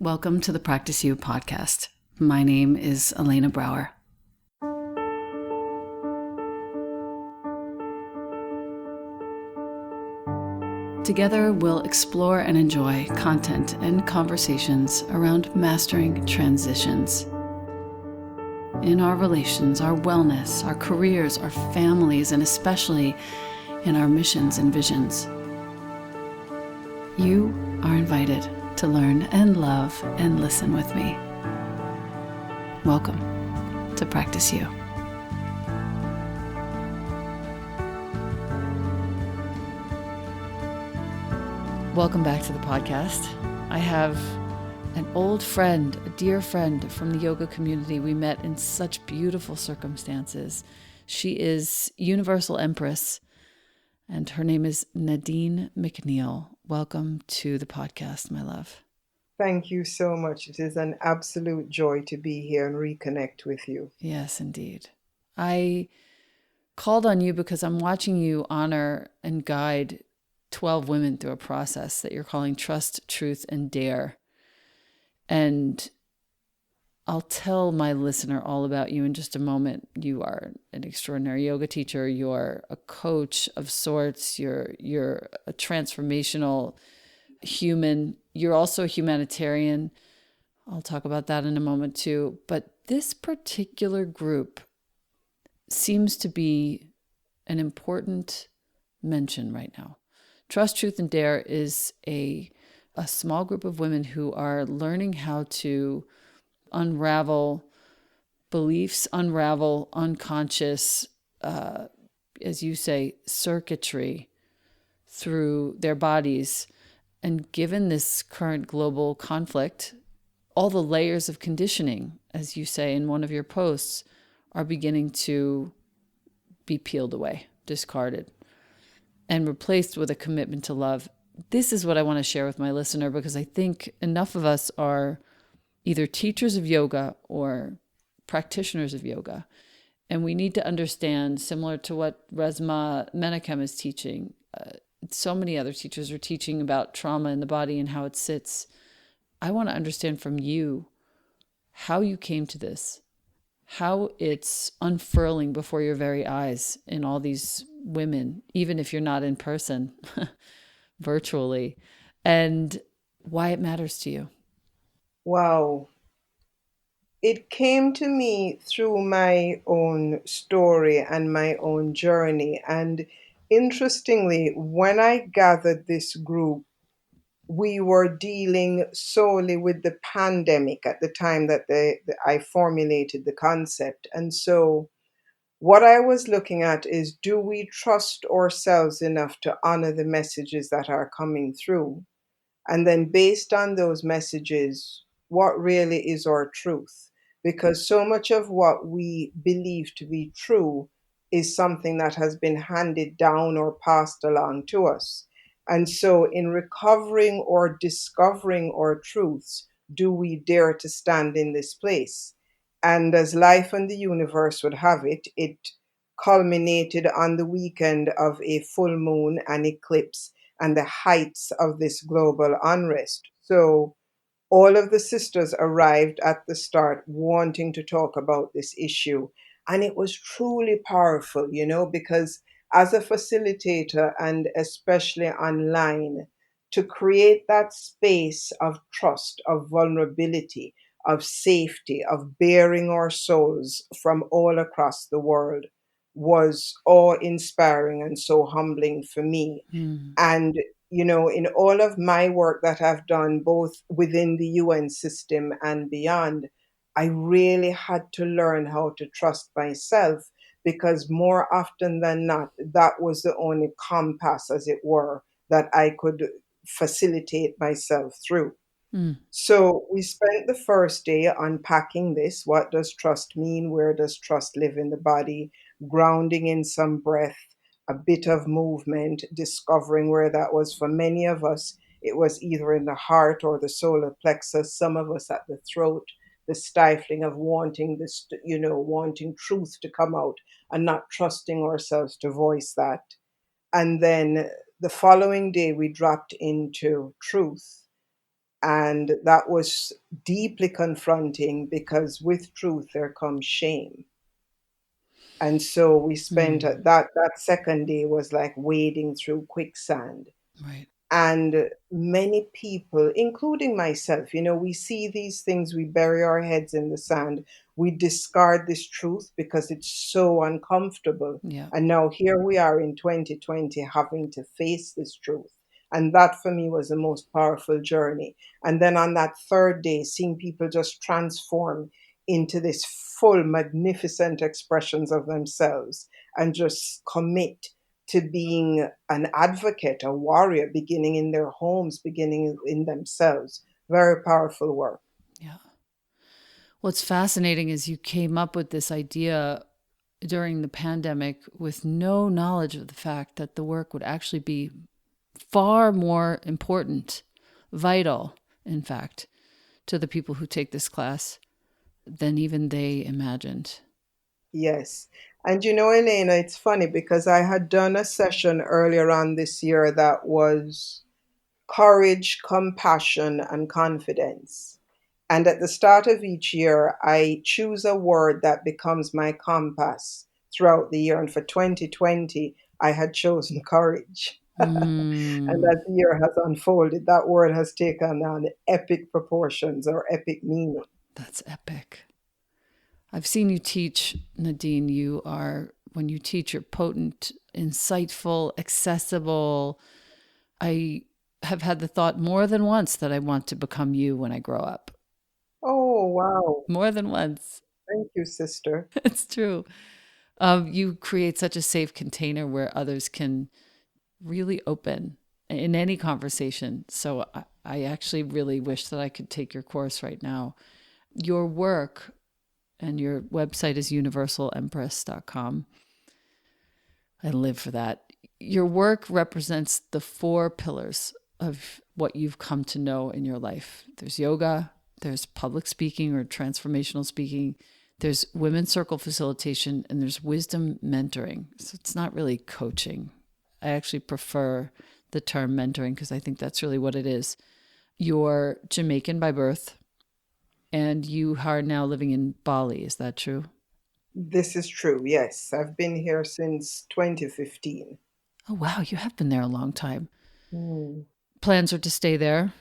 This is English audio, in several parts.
Welcome to the Practice You podcast. My name is Elena Brower. Together, we'll explore and enjoy content and conversations around mastering transitions in our relations, our wellness, our careers, our families, and especially in our missions and visions. You are invited to learn and love and listen with me. Welcome to Practice You. Welcome back to the podcast. I have an old friend, a dear friend from the yoga community. We met in such beautiful circumstances. She is Universal Empress, and her name is Nadine McNeil. Welcome to the podcast, my love. Thank you so much. It is an absolute joy to be here and reconnect with you. Yes, indeed. I called on you because I'm watching you honor and guide 12 women through a process that you're calling Trust, Truth, and Dare. And I'll tell my listener all about you in just a moment. You are an extraordinary yoga teacher. You're a coach of sorts. You're a transformational human. You're also a humanitarian. I'll talk about that in a moment too. But this particular group seems to be an important mention right now. Trust, Truth, and Dare is a small group of women who are learning how to unravel beliefs, unravel unconscious, as you say, circuitry through their bodies. And given this current global conflict, all the layers of conditioning, as you say in one of your posts, are beginning to be peeled away, discarded, and replaced with a commitment to love. This is what I want to share with my listener, because I think enough of us are either teachers of yoga or practitioners of yoga. And we need to understand, similar to what Resmaa Menakem is teaching, so many other teachers are teaching about trauma in the body and how it sits. I want to understand from you how you came to this, how it's unfurling before your very eyes in all these women, even if you're not in person, virtually, and why it matters to you. Wow. It came to me through my own story and my own journey. And interestingly, when I gathered this group, we were dealing solely with the pandemic at the time that I formulated the concept. And so what I was looking at is, do we trust ourselves enough to honor the messages that are coming through? And then, based on those messages, what really is our truth? Because so much of what we believe to be true is something that has been handed down or passed along to us. And so, in recovering or discovering our truths, do we dare to stand in this place? And as life and the universe would have it, it culminated on the weekend of a full moon and eclipse and the heights of this global unrest. So all of the sisters arrived at the start wanting to talk about this issue. And it was truly powerful, because as a facilitator and especially online, to create that space of trust, of vulnerability, of safety, of bearing our souls from all across the world was awe inspiring and so humbling for me. And, in all of my work that I've done, both within the UN system and beyond, I really had to learn how to trust myself, because more often than not, that was the only compass, as it were, that I could facilitate myself through. So we spent the first day unpacking this. What does trust mean? Where does trust live in the body? Grounding in some breath, a bit of movement, discovering where that was. For many of us, it was either in the heart or the solar plexus, some of us at the throat, the stifling of wanting this, wanting truth to come out and not trusting ourselves to voice that. And then the following day, we dropped into truth. And that was deeply confronting because with truth there comes shame. And so we spent Mm, that second day was like wading through quicksand. right. And many people, including myself, we see these things, we bury our heads in the sand, we discard this truth because it's so uncomfortable. Yeah. And now here we are in 2020 having to face this truth. And that for me was the most powerful journey. And then on that third day, seeing people just transform into this full, magnificent expressions of themselves and just commit to being an advocate, a warrior, beginning in their homes, beginning in themselves. Very powerful work. Yeah. What's fascinating is you came up with this idea during the pandemic with no knowledge of the fact that the work would actually be far more important, vital, in fact, to the people who take this class than even they imagined. Yes. And Elena, it's funny because I had done a session earlier on this year that was courage, compassion, and confidence. And at the start of each year, I choose a word that becomes my compass throughout the year. And for 2020, I had chosen courage. And Mm, as the year has unfolded, that word has taken on epic proportions or epic meaning. that's epic. I've seen you teach, Nadine. When you teach, you're potent, insightful, accessible. I have had the thought more than once that I want to become you when I grow up. Oh, wow. More than once. Thank you, sister. It's true. You create such a safe container where others can really open in any conversation. So I actually really wish that I could take your course right now. Your work and your website is universalempress.com. I live for that. Your work represents the four pillars of what you've come to know in your life. There's yoga, there's public speaking or transformational speaking, there's women's circle facilitation, and there's wisdom mentoring. So it's not really coaching. I actually prefer the term mentoring because I think that's really what it is. You're Jamaican by birth, and you are now living in Bali. Is that true? This is true. Yes. I've been here since 2015. Oh, wow. You have been there a long time. Hmm. Plans are to stay there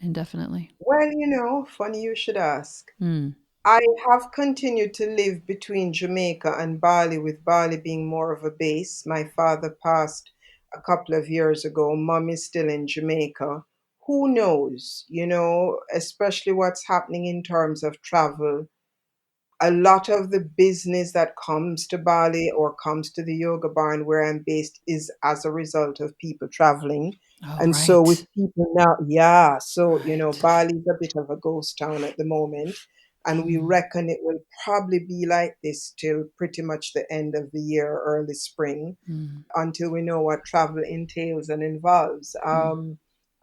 indefinitely. Well, funny you should ask. Hmm. I have continued to live between Jamaica and Bali, with Bali being more of a base. My father passed a couple of years ago. Mom is still in Jamaica. Who knows, especially what's happening in terms of travel. A lot of the business that comes to Bali or comes to the yoga barn where I'm based is as a result of people traveling. Oh, And so with right. people now, yeah, so Right. Bali's a bit of a ghost town at the moment. And we Hmm. reckon it will probably be like this till pretty much the end of the year, early spring, Hmm. until we know what travel entails and involves. Hmm.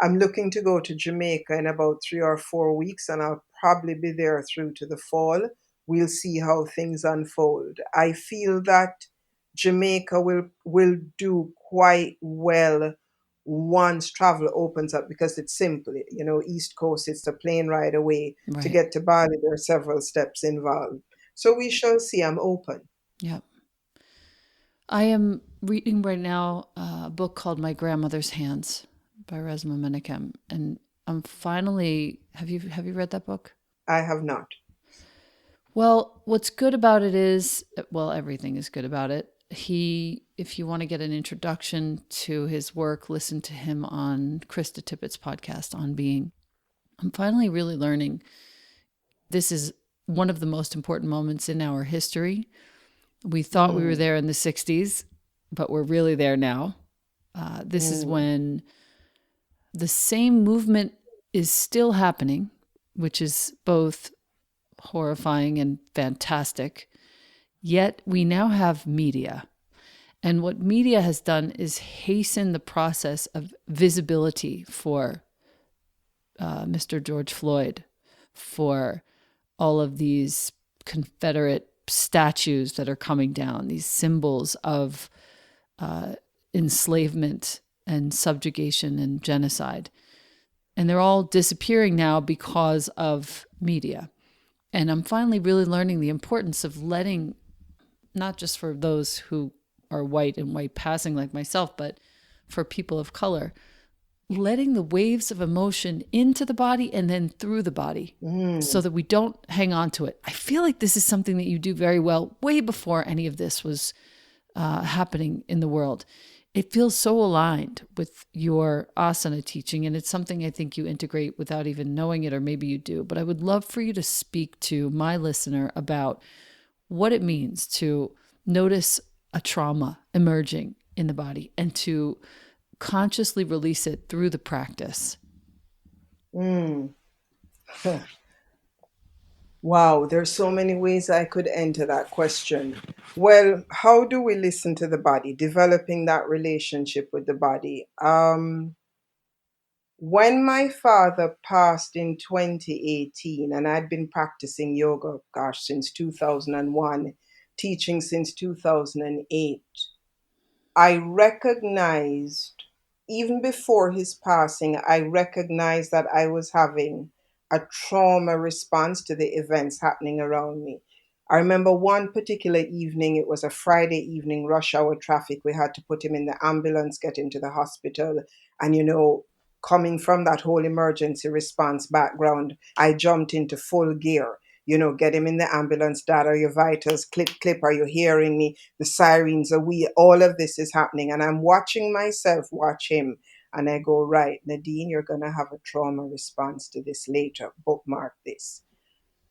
I'm looking to go to Jamaica in about 3 or 4 weeks, and I'll probably be there through to the fall. We'll see how things unfold. I feel that Jamaica will do quite well once travel opens up because it's simple. East Coast, it's a plane ride away. To Right. get to Bali, there are several steps involved. So we shall see. I'm open. Yep. I am reading right now a book called My Grandmother's Hands by Resma Menakem, and I'm finally. Have you read that book? I have not. Well, what's good about it is, well, everything is good about it. If you want to get an introduction to his work, listen to him on Krista Tippett's podcast on being. I'm finally really learning this is one of the most important moments in our history. We thought we were Mm, there in the 60s, but we're really there now. This is mm, when the same movement is still happening, which is both horrifying and fantastic. Yet we now have media. And what media has done is hasten the process of visibility for Mr. George Floyd, for all of these Confederate statues that are coming down, these symbols of enslavement and subjugation and genocide. And they're all disappearing now because of media. And I'm finally really learning the importance of letting, not just for those who are white and white passing like myself, but for people of color, letting the waves of emotion into the body and then through the body so that we don't hang on to it. I feel like this is something that you do very well way before any of this was happening in the world. It feels so aligned with your asana teaching, and it's something I think you integrate without even knowing it, or maybe you do. But I would love for you to speak to my listener about what it means to notice a trauma emerging in the body and to consciously release it through the practice. Mm. Wow, there's so many ways I could enter that question. Well, how do we listen to the body? Developing that relationship with the body. When my father passed in 2018, and I'd been practicing yoga, gosh, since 2001, teaching since 2008, I recognized, even before his passing, I recognized that I was having a trauma response to the events happening around me. I remember one particular evening, it was a Friday evening, rush hour traffic. We had to put him in the ambulance, get him to the hospital. And, coming from that whole emergency response background, I jumped into full gear. Get him in the ambulance, dad, are your vitals, clip, clip, are you hearing me? The sirens are all of this is happening. And I'm watching myself watch him. And I go, right, Nadine, you're going to have a trauma response to this later. Bookmark this.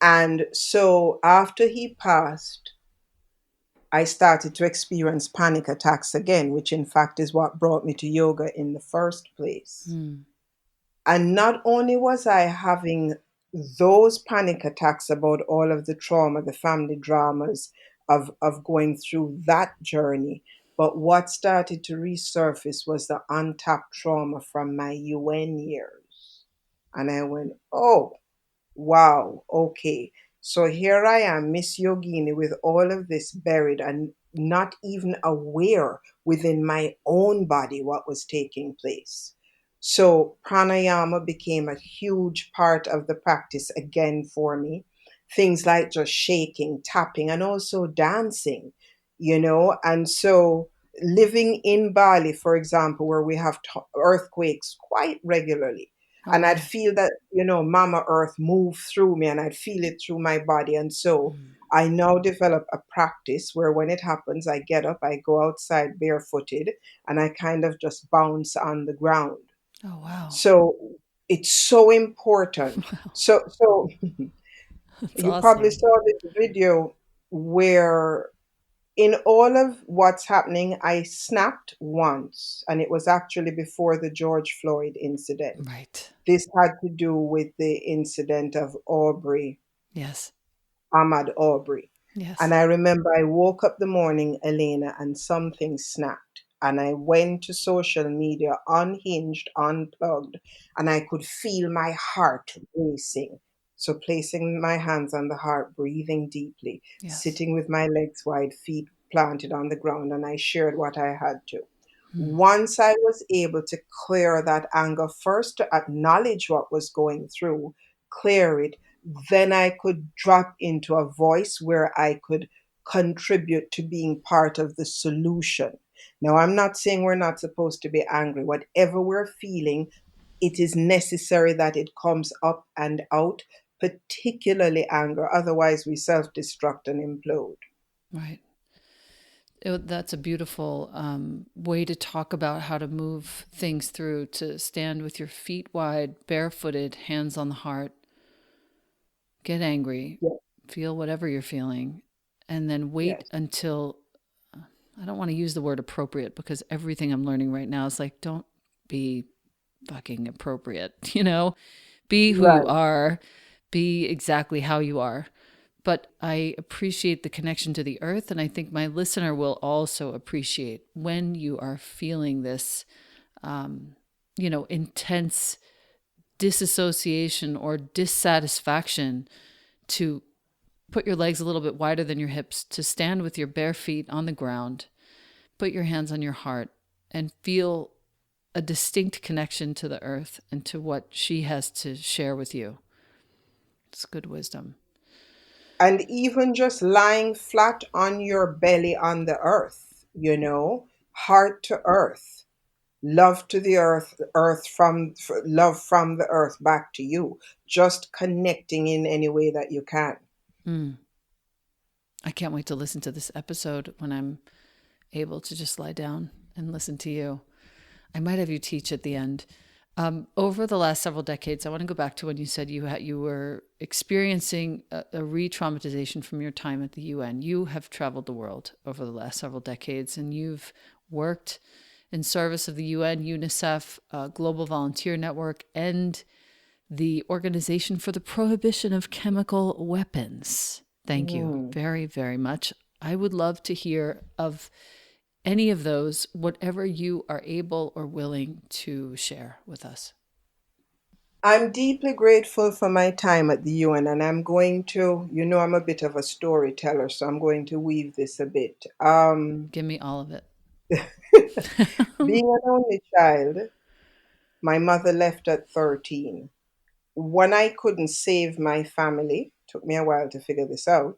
And so after he passed, I started to experience panic attacks again, which in fact is what brought me to yoga in the first place. And not only was I having those panic attacks about all of the trauma, the family dramas of going through that journey, but what started to resurface was the untapped trauma from my UN years. And I went, oh, wow, okay. So here I am, Miss Yogini, with all of this buried and not even aware within my own body what was taking place. So pranayama became a huge part of the practice again for me. Things like just shaking, tapping, and also dancing. And so living in Bali, for example, where we have earthquakes quite regularly, Oh, and I'd wow. feel that, Mama Earth move through me and I'd feel it through my body. And so I now develop a practice where when it happens, I get up, I go outside barefooted, and I kind of just bounce on the ground. Oh, wow. So it's so important. So That's you probably awesome. saw this video where in all of what's happening, I snapped once, and it was actually before the George Floyd incident. Right. This had to do with the incident of Yes. Ahmad Aubrey. And Yes. I remember I woke up the morning, Elena, and something snapped. And I went to social media, unhinged, unplugged, and I could feel my heart racing. So, placing my hands on the heart, breathing deeply, Yes. sitting with my legs wide, feet planted on the ground, and I shared what I had to. Once I was able to clear that anger, first to acknowledge what was going through, clear it, then I could drop into a voice where I could contribute to being part of the solution. Now, I'm not saying we're not supposed to be angry. Whatever we're feeling, it is necessary that it comes up and out, particularly anger. Otherwise, we self destruct and implode. Right. That's a beautiful way to talk about how to move things through, to stand with your feet wide, barefooted, hands on the heart, get angry, Yes, feel whatever you're feeling, and then wait yes, until, I don't want to use the word appropriate because everything I'm learning right now is like, don't be fucking appropriate, Be who you right. are, be exactly how you are. But I appreciate the connection to the earth. And I think my listener will also appreciate when you are feeling this, intense disassociation or dissatisfaction, to put your legs a little bit wider than your hips, to stand with your bare feet on the ground, put your hands on your heart, and feel a distinct connection to the earth and to what she has to share with you. It's good wisdom. And even just lying flat on your belly on the earth, heart to earth, love to the earth, love from the earth back to you, just connecting in any way that you can. Mm. I can't wait to listen to this episode when I'm able to just lie down and listen to you. I might have you teach at the end. Over the last several decades, I want to go back to when you said you were experiencing a re-traumatization from your time at the UN. You have traveled the world over the last several decades, and you've worked in service of the UN, UNICEF, Global Volunteer Network, and the Organization for the Prohibition of Chemical Weapons. Thank you Mm. very, very much. I would love to hear of any of those, whatever you are able or willing to share with us. I'm deeply grateful for my time at the UN, and I'm going to, I'm a bit of a storyteller, so I'm going to weave this a bit. Give me all of it. Being an only child, my mother left at 13. When I couldn't save my family, took me a while to figure this out,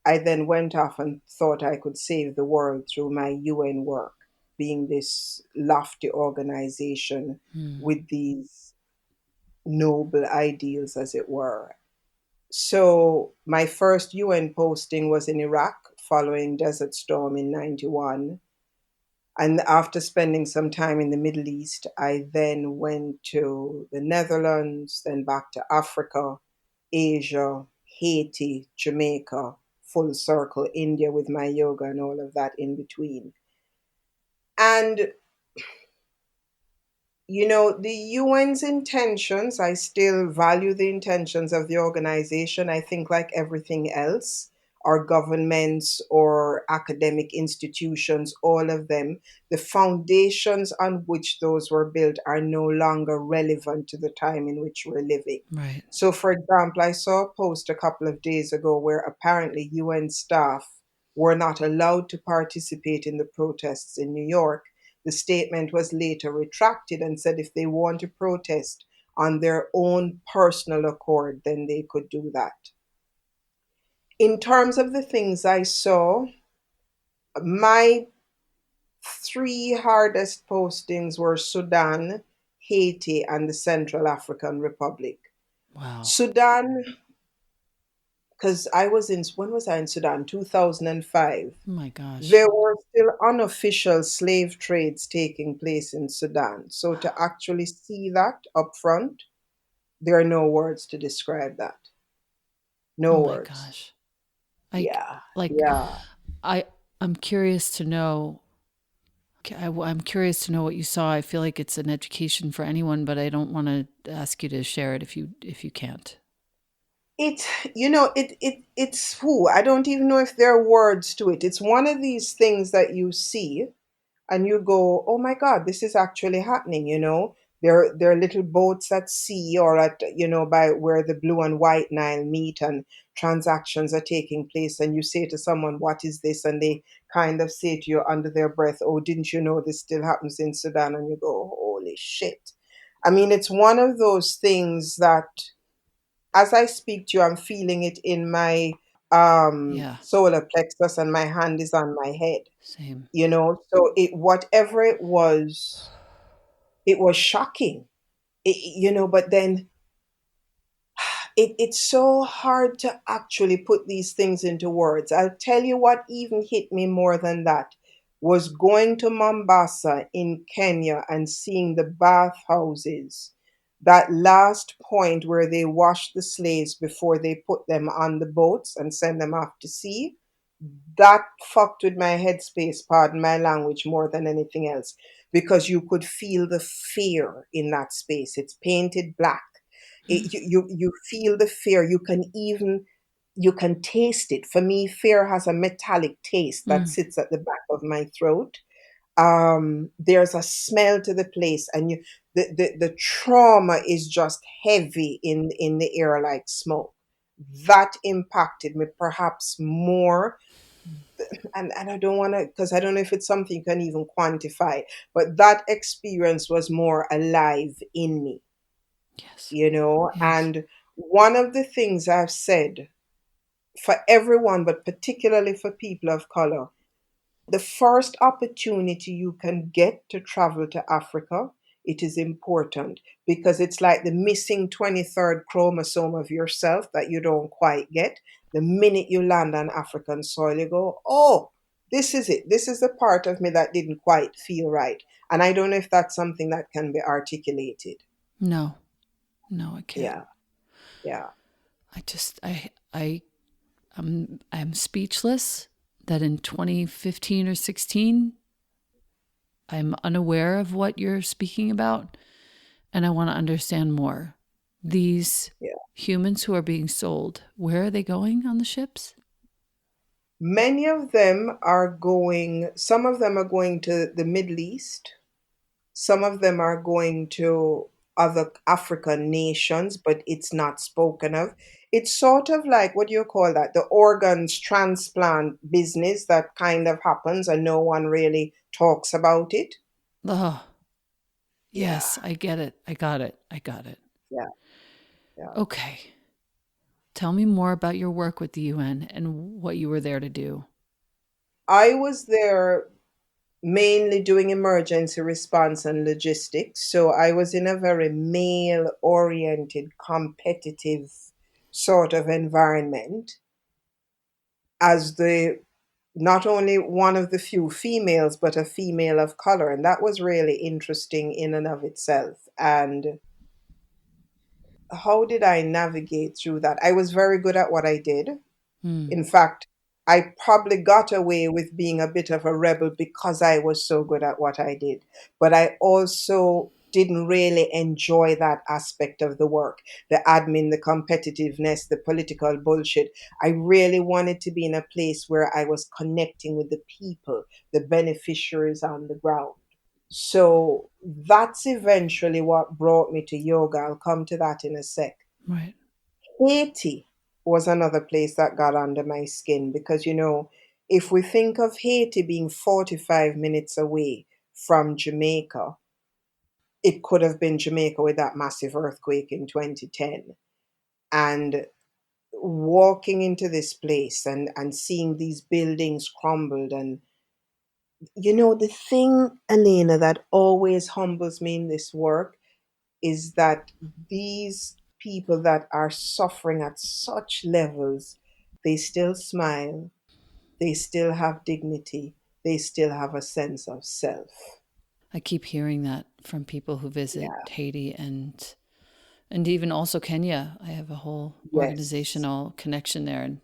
I then went off and thought I could save the world through my UN work, being this lofty organization Hmm. with these noble ideals, as it were. So, my first UN posting was in Iraq following Desert Storm in 91. And after spending some time in the Middle East, I then went to the Netherlands, then back to Africa, Asia, Haiti, Jamaica, full circle, India with my yoga and all of that in between. And the UN's intentions, I still value the intentions of the organization. I think, like everything else, our governments or academic institutions, all of them, the foundations on which those were built are no longer relevant to the time in which we're living. Right. So, for example, I saw a post a couple of days ago where apparently UN staff were not allowed to participate in the protests in New York. The statement was later retracted and said if they want to protest on their own personal accord, then they could do that. In terms of the things I saw, my three hardest postings were Sudan, Haiti, and the Central African Republic. Wow. Sudan, because when was I in Sudan? 2005. Oh my gosh. There were still unofficial slave trades taking place in Sudan. So to actually see that up front, there are no words to describe that. Oh No my words. gosh. I Yeah, like yeah. I I'm curious to know. I'm curious to know what you saw. I feel like it's an education for anyone, but I don't want to ask you to share it if you can't. It, it's who. I don't even know if there are words to it. It's one of these things that you see and you go, "Oh my God, this is actually happening." There are little boats at sea or at by where the blue and white Nile meet, and transactions are taking place, and you say to someone, "What is this?" And they kind of say to you under their breath, "Oh, didn't you know this still happens in Sudan?" And you go, "Holy shit." I mean, it's one of those things that as I speak to you, I'm feeling it in my Yeah. solar plexus, and my hand is on my head. Same. So whatever it was shocking. But then it's so hard to actually put these things into words. I'll tell you what even hit me more than that was going to Mombasa in Kenya and seeing the bathhouses. That last point where they wash the slaves before they put them on the boats and send them off to sea. That fucked with my headspace, pardon my language, more than anything else, because you could feel the fear in that space. It's painted black. You feel the fear. You can taste it. For me, fear has a metallic taste that Mm. sits at the back of my throat. There's a smell to the place, and the trauma is just heavy in the air like smoke. That impacted me perhaps more And I don't want to, because I don't know if it's something you can even quantify, but that experience was more alive in me, Yes. you know. Yes. And one of the things I've said for everyone, but particularly for people of color, the first opportunity you can get to travel to Africa, it is important because it's like the missing 23rd chromosome of yourself that you don't quite get. The minute you land on African soil, you go, oh, this is it. This is the part of me that didn't quite feel right. And I don't know if that's something that can be articulated. No. No, it can't. Yeah, yeah. I just I'm speechless that in 2015 or 16 I'm unaware of what you're speaking about and I want to understand more. These Yeah. humans who are being sold, where are they going on the ships? Many of them are going, some of them are going to the Middle East. Some of them are going to other African nations, but it's not spoken of. It's sort of like, what do you call that? The organs transplant business that kind of happens and no one really talks about it. Oh, Yeah, yes, I get it. I got it. I got it. yeah, yeah. Okay. Tell me more about your work with the UN and what you were there to do. I was there mainly doing emergency response and logistics. So I was in a very male oriented, competitive sort of environment as the not only one of the few females, but a female of color. And that was really interesting in and of itself. And how did I navigate through that? I was very good at what I did. Hmm. In fact, I probably got away with being a bit of a rebel because I was so good at what I did. But I also didn't really enjoy that aspect of the work, the admin, the competitiveness, the political bullshit. I really wanted to be in a place where I was connecting with the people, the beneficiaries on the ground. So that's eventually what brought me to yoga. I'll come to that in a sec. Right. Haiti was another place that got under my skin because, if we think of Haiti being 45 minutes away from Jamaica, it could have been Jamaica with that massive earthquake in 2010. And walking into this place and seeing these buildings crumbled. And, the thing, Elena, that always humbles me in this work is that these people that are suffering at such levels, they still smile, they still have dignity, they still have a sense of self. I keep hearing that from people who visit Yeah, Haiti and even also Kenya. I have a whole yes, organizational connection there and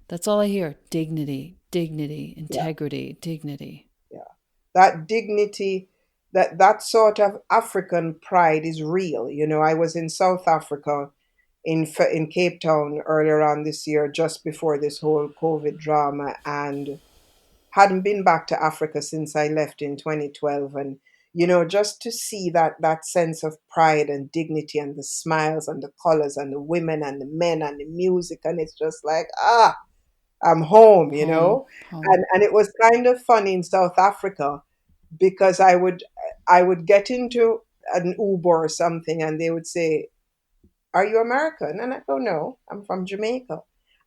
that's all I hear. Dignity, dignity, yeah, integrity, dignity. yeah. That dignity, that sort of African pride is real. I was in South Africa in Cape Town earlier on this year, just before this whole COVID drama, and hadn't been back to Africa since I left in 2012. And, just to see that sense of pride and dignity and the smiles and the colors and the women and the men and the music. And it's just like, I'm home, Home, home. And it was kind of funny in South Africa because I would get into an Uber or something and they would say, are you American? And I go, no, I'm from Jamaica.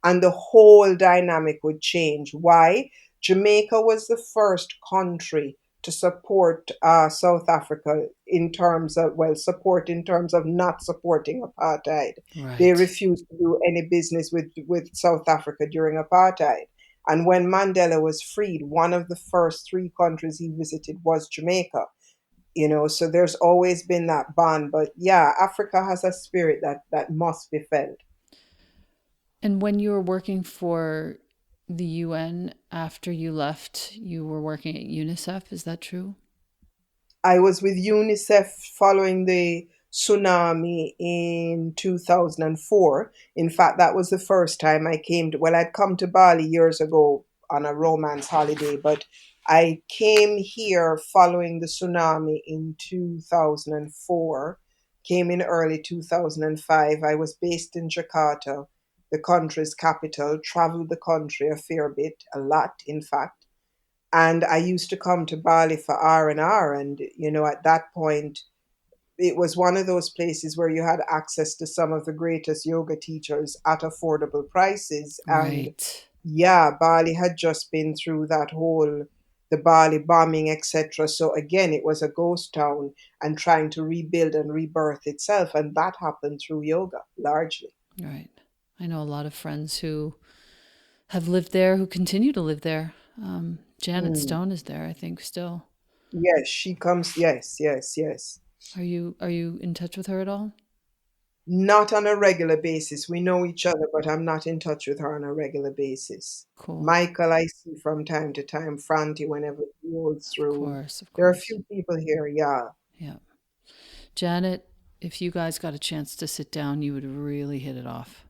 And the whole dynamic would change. Why? Jamaica was the first country to support South Africa in terms of, well, support in terms of not supporting apartheid. They Right. refused to do any business with South Africa during apartheid. And when Mandela was freed, one of the first three countries he visited was Jamaica. So there's always been that bond. But yeah, Africa has a spirit that must be felt. And when you were working for the UN after you left, you were working at UNICEF. Is that true? I was with UNICEF following the tsunami in 2004. In fact, that was the first time I came to, well, I'd come to Bali years ago on a romance holiday, but I came here following the tsunami in 2004, came in early 2005. I was based in Jakarta. the country's capital, traveled the country a fair bit, a lot, in fact. And I used to come to Bali for R&R. And, at that point, it was one of those places where you had access to some of the greatest yoga teachers at affordable prices. And Right. yeah, Bali had just been through that whole the Bali bombing, etc. So again, it was a ghost town and trying to rebuild and rebirth itself, and that happened through yoga largely. Right. I know a lot of friends who have lived there, who continue to live there. Janet Mm. Stone is there, I think, still. Yes, she comes. Yes, yes, yes. Are you in touch with her at all? Not on a regular basis. We know each other, but I'm not in touch with her on a regular basis. Cool. Michael, I see from time to time. Franti, whenever he rolls Of through. course, of There are a course. few people here, yeah. Yeah. Janet, if you guys got a chance to sit down, you would really hit it off.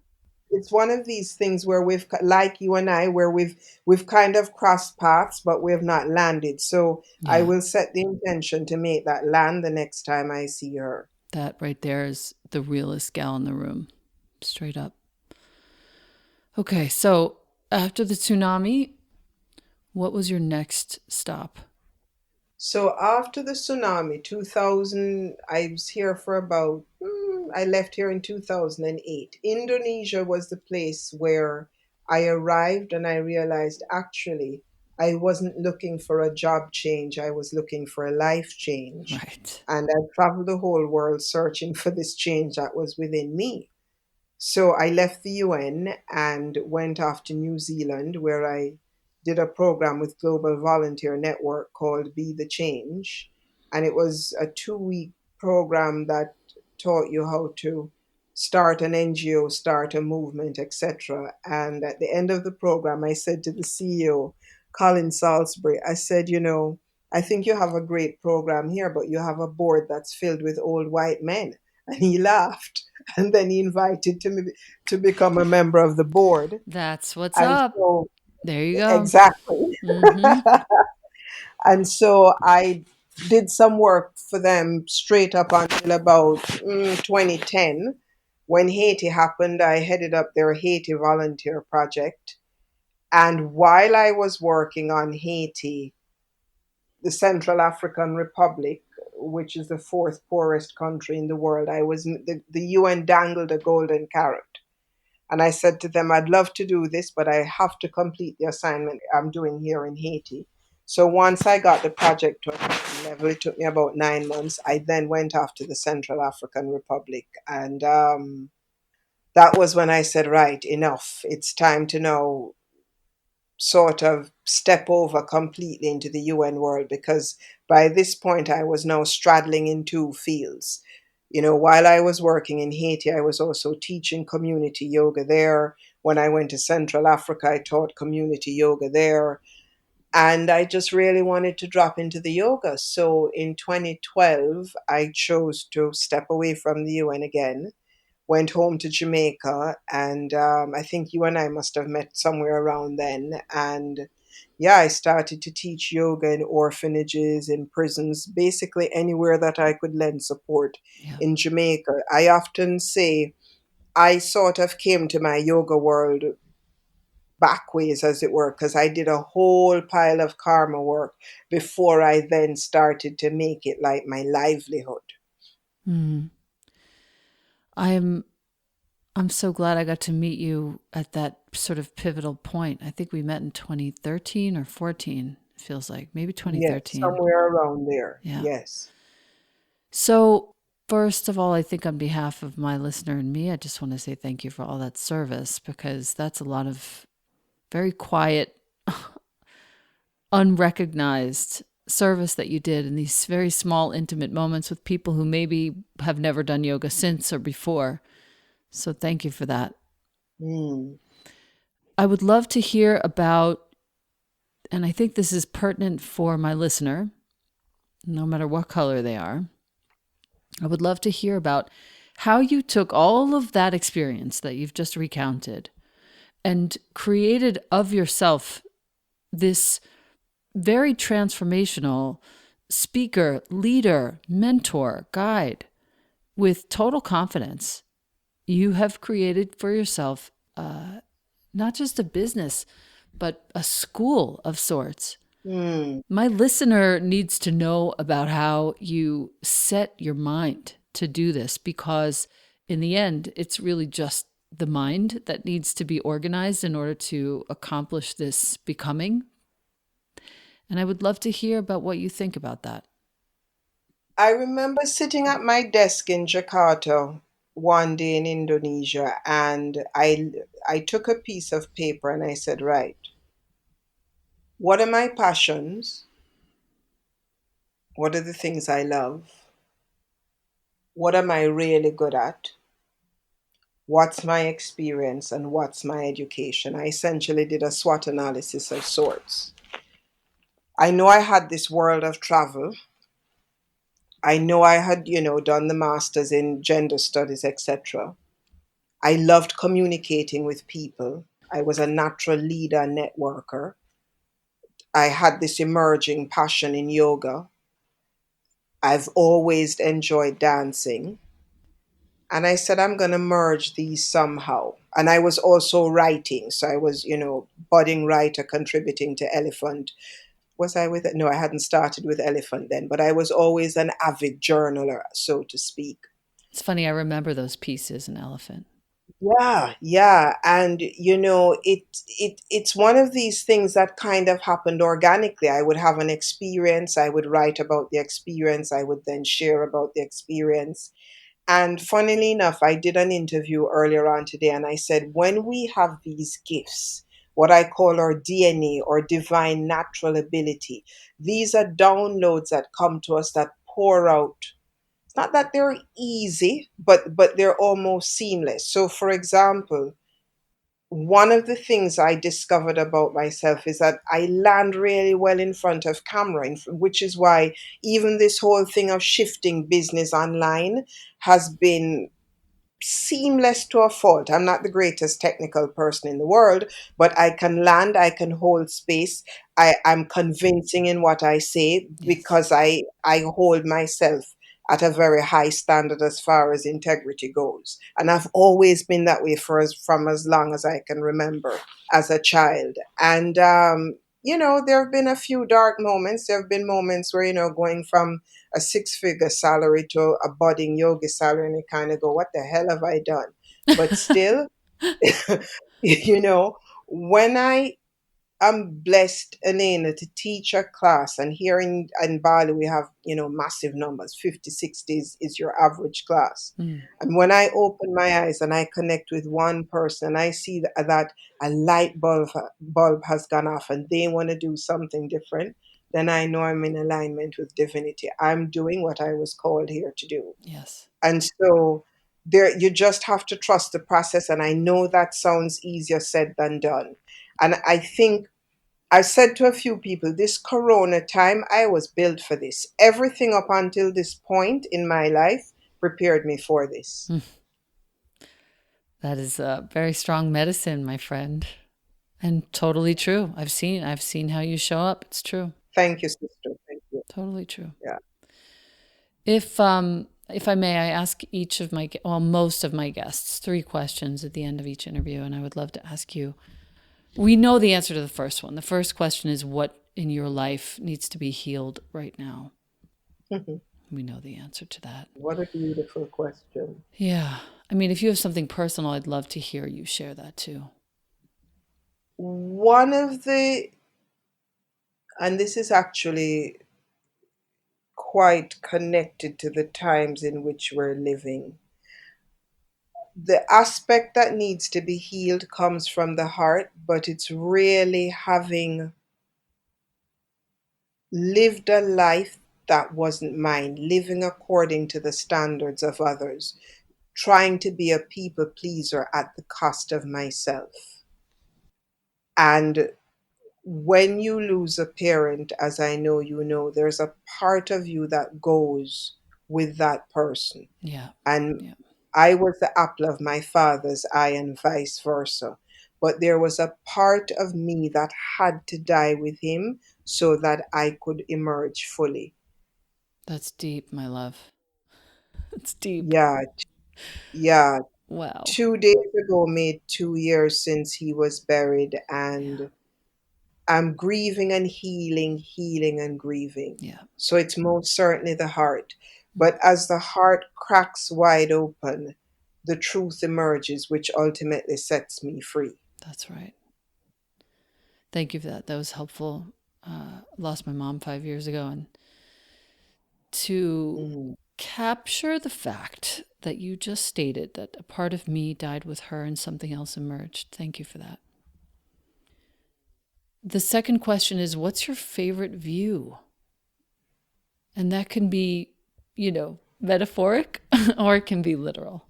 It's one of these things where like you and I, where we've kind of crossed paths, but we have not landed. So I Yeah. will set the intention to make that land the next time I see her. That right there is the realest gal in the room. Straight up. Okay, so after the tsunami, what was your next stop? So after the tsunami, 2000, I was here for about, I left here in 2008. Indonesia was the place where I arrived and I realized actually I wasn't looking for a job change. I was looking for a life change. Right. And I traveled the whole world searching for this change that was within me. So I left the UN and went off to New Zealand, where I did a program with Global Volunteer Network called Be the Change. And it was a 2 week program that taught you how to start an NGO, start a movement, etc. And at the end of the program, I said to the CEO, Colin Salisbury, I said, I think you have a great program here, but you have a board that's filled with old white men. And he laughed. And then he invited to me to become a member of the board. That's what's And up. so, There you go. exactly. Mm-hmm. And so I did some work for them straight up until about 2010. When Haiti happened, I headed up their Haiti volunteer project. And while I was working on Haiti, the Central African Republic, which is the fourth poorest country in the world, the UN dangled a golden carrot. And I said to them, I'd love to do this, but I have to complete the assignment I'm doing here in Haiti. So once I got the project to a certain level, it took me about 9 months. I then went off to the Central African Republic. And that was when I said, right, enough. It's time to now sort of step over completely into the UN world, because by this point I was now straddling in two fields. While I was working in Haiti, I was also teaching community yoga there. When I went to Central Africa, I taught community yoga there. And I just really wanted to drop into the yoga. So in 2012, I chose to step away from the UN again, went home to Jamaica, and I think you and I must have met somewhere around then. And yeah, I started to teach yoga in orphanages, in prisons, basically anywhere that I could lend support Yeah. in Jamaica. I often say I sort of came to my yoga world backways, as it were, because I did a whole pile of karma work before I then started to make it like my livelihood. Mm. I'm I'm so glad I got to meet you at that sort of pivotal point. I think we met in 2013 or 14. It feels like maybe Yes, 2013. somewhere around there. Yeah. Yes. So, first of all, I think on behalf of my listener and me, I just want to say thank you for all that service, because that's a lot of very quiet, unrecognized service that you did in these very small, intimate moments with people who maybe have never done yoga since or before. So, thank you for that. Mm. I would love to hear about, and I think this is pertinent for my listener, no matter what color they are. I would love to hear about how you took all of that experience that you've just recounted and created of yourself this very transformational speaker, leader, mentor, guide with total confidence. You have created for yourself not just a business, but a school of sorts. Hmm. My listener needs to know about how you set your mind to do this, because in the end, it's really just the mind that needs to be organized in order to accomplish this becoming. And I would love to hear about what you think about that. I remember sitting at my desk in Jakarta one day in Indonesia, and I took a piece of paper and I said, right, what are my passions? What are the things I love? What am I really good at? What's my experience and what's my education? I essentially did a SWOT analysis of sorts. I know I had this world of travel. I know I had, done the masters in gender studies, etc. I loved communicating with people. I was a natural leader and networker. I had this emerging passion in yoga. I've always enjoyed dancing. And I said, I'm going to merge these somehow. And I was also writing. So I was, budding writer contributing to Elephant. Was I with it? No, I hadn't started with Elephant then, but I was always an avid journaler, so to speak. It's funny, I remember those pieces in Elephant. Yeah, yeah, and it's one of these things that kind of happened organically. I would have an experience, I would write about the experience, I would then share about the experience. And funnily enough, I did an interview earlier on today, and I said, when we have these gifts, what I call our DNA or divine natural ability, these are downloads that come to us that pour out. It's not that they're easy, but they're almost seamless. So, for example, one of the things I discovered about myself is that I land really well in front of camera, which is why even this whole thing of shifting business online has been seamless to a fault. I'm not the greatest technical person in the world, but I can land, I can hold space. I'm convincing in what I say Yes. because I hold myself at a very high standard as far as integrity goes. And I've always been that way from as long as I can remember as a child. And there have been a few dark moments. There have been moments where, going from a six-figure salary to a budding yogi salary, and you kind of go, what the hell have I done? But still, you know, when I'm blessed, Elena, to teach a class, and here in Bali we have, massive numbers, 50, 60 is your average class. Mm. And when I open my eyes and I connect with one person, I see that a bulb has gone off and they want to do something different, then I know I'm in alignment with divinity. I'm doing what I was called here to do. Yes. And so there you just have to trust the process. And I know that sounds easier said than done. And I think I've said to a few people, this corona time, I was built for this. Everything up until this point in my life prepared me for this. Mm. That is a very strong medicine, my friend. And totally true. I've seen how you show up. It's true. Thank you, sister. Thank you. Totally true. Yeah. If I may, I ask each of most of my guests 3 questions at the end of each interview, and I would love to ask you. We know the answer to the first one. The first question is, what in your life needs to be healed right now? We know the answer to that. What a beautiful question. Yeah. I mean, if you have something personal, I'd love to hear you share that too. One of the, and this is actually quite connected to the times in which we're living. The aspect that needs to be healed comes from the heart, but it's really having lived a life that wasn't mine, living according to the standards of others, trying to be a people pleaser at the cost of myself. And when you lose a parent, as I know you know, there's a part of you that goes with that person. Yeah. And Yeah. I was the apple of my father's eye and vice versa. But there was a part of me that had to die with him so that I could emerge fully. That's deep, my love. It's deep. Yeah, yeah. Wow. 2 days ago made 2 years since he was buried, Yeah. and I'm grieving and healing, healing and grieving. Yeah. So it's most certainly the heart. But as the heart cracks wide open, the truth emerges, which ultimately sets me free. That's right. Thank you for that. That was helpful. Lost my mom 5 years ago, and to Mm. capture the fact that you just stated that a part of me died with her and something else emerged. Thank you for that. The second question is, what's your favorite view? And that can be, metaphoric or it can be literal.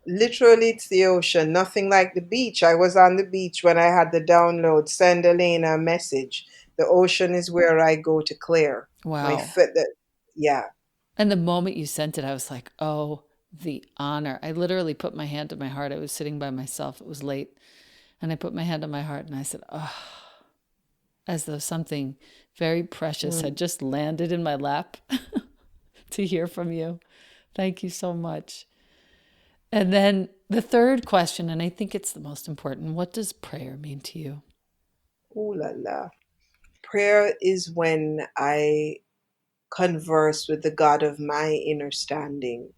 Literally, it's the ocean, nothing like the beach. I was on the beach when I had the download, send Elena a message. The ocean is where I go to clear. My Wow. fit that yeah. And the moment you sent it, I was like, oh, the honor. I literally put my hand to my heart. I was sitting by myself. It was late. And I put my hand on my heart and I said, oh, as though something very precious had Mm. just landed in my lap to hear from you. Thank you so much. And then the third question, and I think it's the most important, what does prayer mean to you? Ooh la la. Prayer is when I converse with the God of my understanding,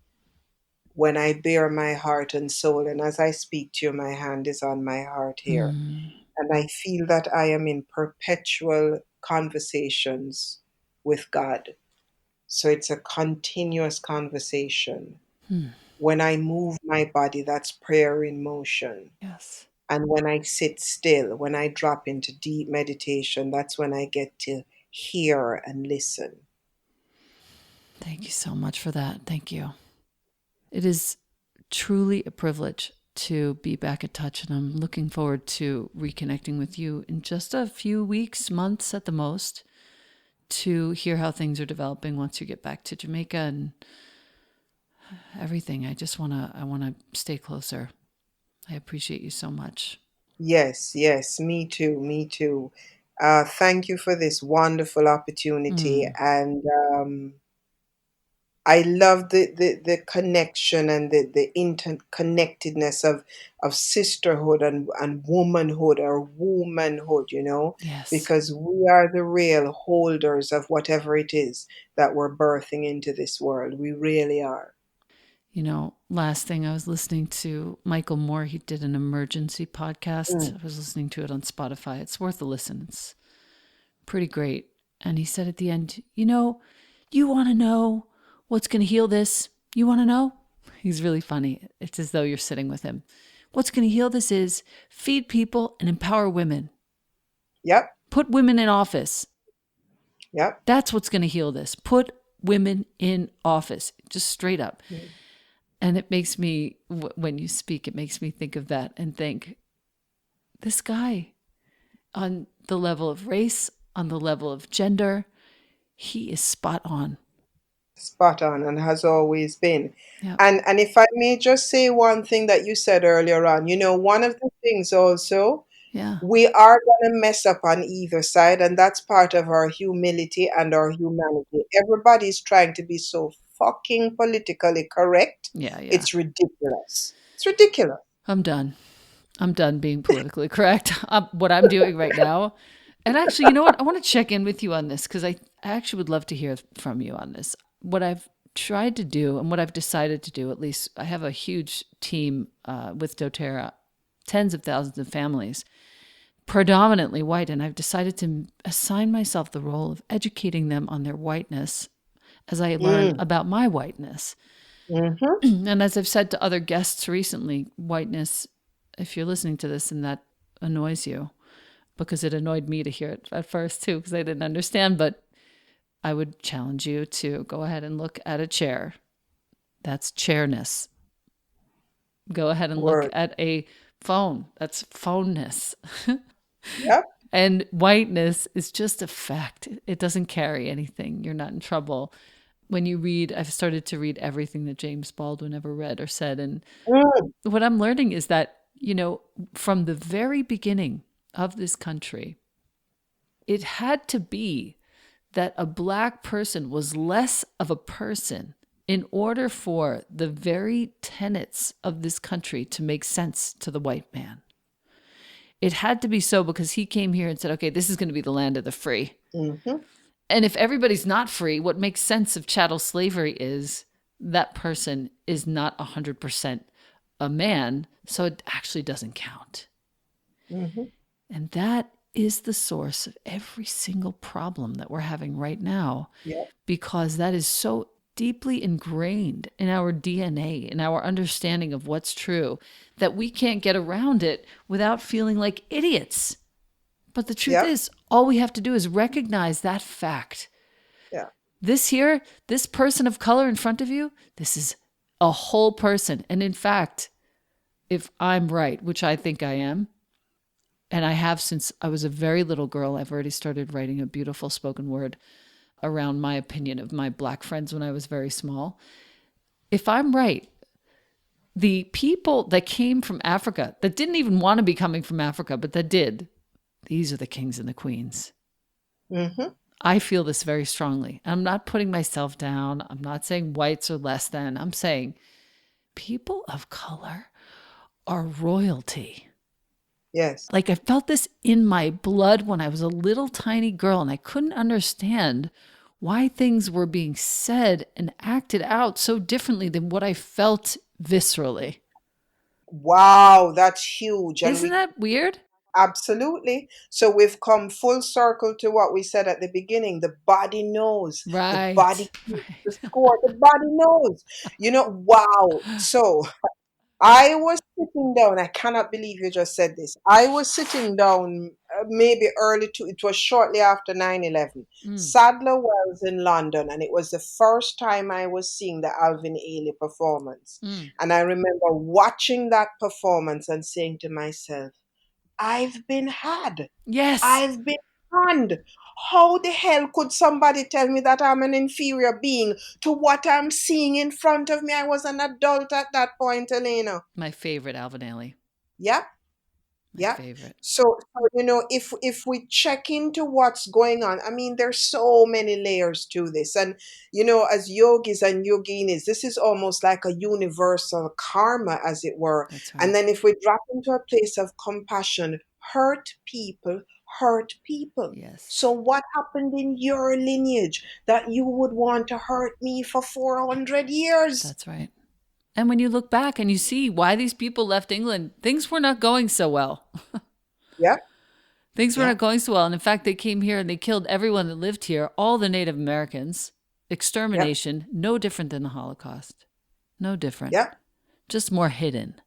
when I bare my heart and soul. And as I speak to you, my hand is on my heart here. Mm, And I feel that I am in perpetual conversations with God. So it's a continuous conversation. hmm, When I move my body, that's prayer in motion. yes. And when I sit still, when I drop into deep meditation, that's when I get to hear and listen. Thank you so much for that. Thank you. It is truly a privilege to be back in touch, and I'm looking forward to reconnecting with you in just a few weeks, months at the most, to hear how things are developing once you get back to Jamaica and everything. I want to stay closer. I appreciate you so much. Yes, yes, me too, me too. Thank you for this wonderful opportunity. Mm, And I love the connection and the interconnectedness of sisterhood and womanhood or womanhood, yes. because we are the real holders of whatever it is that we're birthing into this world. We really are. Last thing, I was listening to Michael Moore. He did an emergency podcast. Mm. I was listening to it on Spotify. It's worth a listen. It's pretty great. And he said at the end, you want to know what's going to heal this? You want to know? He's really funny. It's as though you're sitting with him. What's going to heal this is feed people and empower women. Yep, Put women in office. yep. That's what's going to heal this. Put women in office, just straight up. Mm. And it makes me, when you speak, it makes me think of that and think, this guy on the level of race, on the level of gender, he is spot on. Spot on, and has always been. Yeah. And if I may just say one thing that you said earlier on, one of the things also, Yeah. we are going to mess up on either side, and that's part of our humility and our humanity. Everybody's trying to be so fucking politically correct. Yeah. Yeah. It's ridiculous. It's ridiculous. I'm done. I'm done being politically correct. What I'm doing right now. And actually, you know what? I want to check in with you on this because I actually would love to hear from you on this. What I've tried to do and what I've decided to do, at least I have a huge team with doTERRA, tens of thousands of families, predominantly white. And I've decided to assign myself the role of educating them on their whiteness as I learn Mm. about my whiteness. Hmm. And as I've said to other guests recently, whiteness, if you're listening to this and that annoys you, because it annoyed me to hear it at first too, because I didn't understand, but I would challenge you to go ahead and look at a chair. That's chairness. Go ahead and look Word. at a phone. That's phoneness. Yep. And whiteness is just a fact. It doesn't carry anything. You're not in trouble. When you read, I've started to read everything that James Baldwin ever read or said. And Mm. what I'm learning is that, from the very beginning of this country, it had to be that a black person was less of a person in order for the very tenets of this country to make sense to the white man. It had to be so because he came here and said, okay, this is going to be the land of the free. Mm-hmm. And if everybody's not free, what makes sense of chattel slavery is that person is not 100% a man, so it actually doesn't count. Mm-hmm. And that is the source of every single problem that we're having right now, Yeah. because that is so deeply ingrained in our DNA, in our understanding of what's true, that we can't get around it without feeling like idiots. But the truth Yeah. is, all we have to do is recognize that fact. Yeah. This person of color in front of you, this is a whole person. And in fact, if I'm right, which I think I am, and I have since I was a very little girl, I've already started writing a beautiful spoken word around my opinion of my Black friends when I was very small. If I'm right, the people that came from Africa, that didn't even want to be coming from Africa, but that did, these are the kings and the queens. Mm-hmm. I feel this very strongly. I'm not putting myself down. I'm not saying whites are less than. I'm saying people of color are royalty. Yes. Like I felt this in my blood when I was a little tiny girl, and I couldn't understand why things were being said and acted out so differently than what I felt viscerally. Wow, that's huge. And Isn't we that weird? absolutely. So we've come full circle to what we said at the beginning. The body knows. The body Right. keeps the Right. score. The body knows. Wow. So I was sitting down. I cannot believe you just said this. I was sitting down maybe it was shortly after 9/11. Mm, Sadler Wells in London, and it was the first time I was seeing the Alvin Ailey performance. mm. And I remember watching that performance and saying to myself, I've been had. Yes. I've been conned. How the hell could somebody tell me that I'm an inferior being to what I'm seeing in front of me? I was an adult at that point, Elena. My favorite, Alvin Ailey. Yeah, My yeah. favorite. So if we check into what's going on, I mean, there's so many layers to this, and as yogis and yoginis, this is almost like a universal karma, as it were. That's And right. then if we drop into a place of compassion, hurt people hurt people. So Yes. what happened in your lineage that you would want to hurt me for 400 years? That's right. And when you look back and you see why these people left England, things were not going so well. Yeah, Things were yeah, not going so well. And in fact, they came here and they killed everyone that lived here, all the Native Americans. yeah, Extermination, no different than the Holocaust. No different. yeah, Just more hidden.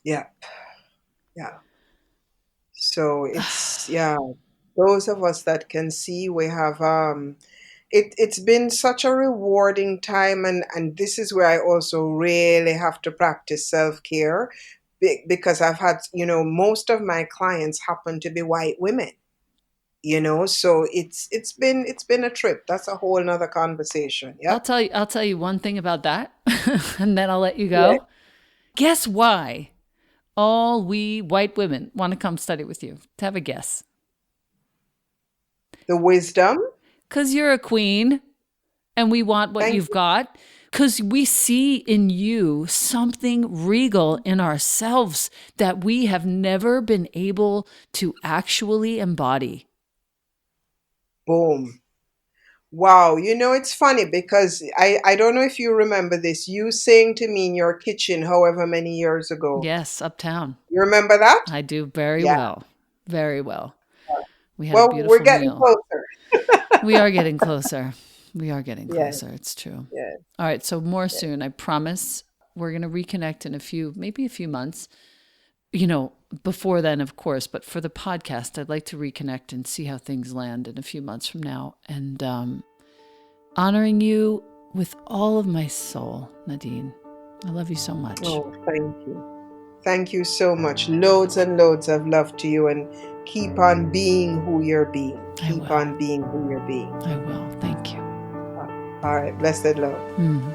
yeah, yeah. So it's, yeah, those of us that can see, we have it's been such a rewarding time, and this is where I also really have to practice self-care, because I've had, most of my clients happen to be white women, so it's been a trip. That's a whole nother conversation. Yep. I'll tell you one thing about that, and then I'll let you Yeah. go. Guess why all we white women want to come study with you? To have a guess. The wisdom. Because you're a queen and we want what Thank you've you. got. Because we see in you something regal in ourselves that we have never been able to actually embody. Boom. Wow, it's funny because I don't know if you remember this. You saying to me in your kitchen however many years ago. Yes, uptown. You remember that? I do very Yeah. well. Very well. We had a Well, we're beautiful getting meal. closer. We are getting closer. We are getting Yeah, closer. It's true. yeah, All right. So, more yeah. soon, I promise. We're going to reconnect in maybe a few months. Before then, of course, but for the podcast, I'd like to reconnect and see how things land in a few months from now. And honoring you with all of my soul, Nadine. I love you so much. Oh, thank you. Thank you so much. Loads and loads of love to you, and keep on being who you're being. I Keep will. on being who you're being. I will. Thank you. All right. Blessed love. Mm.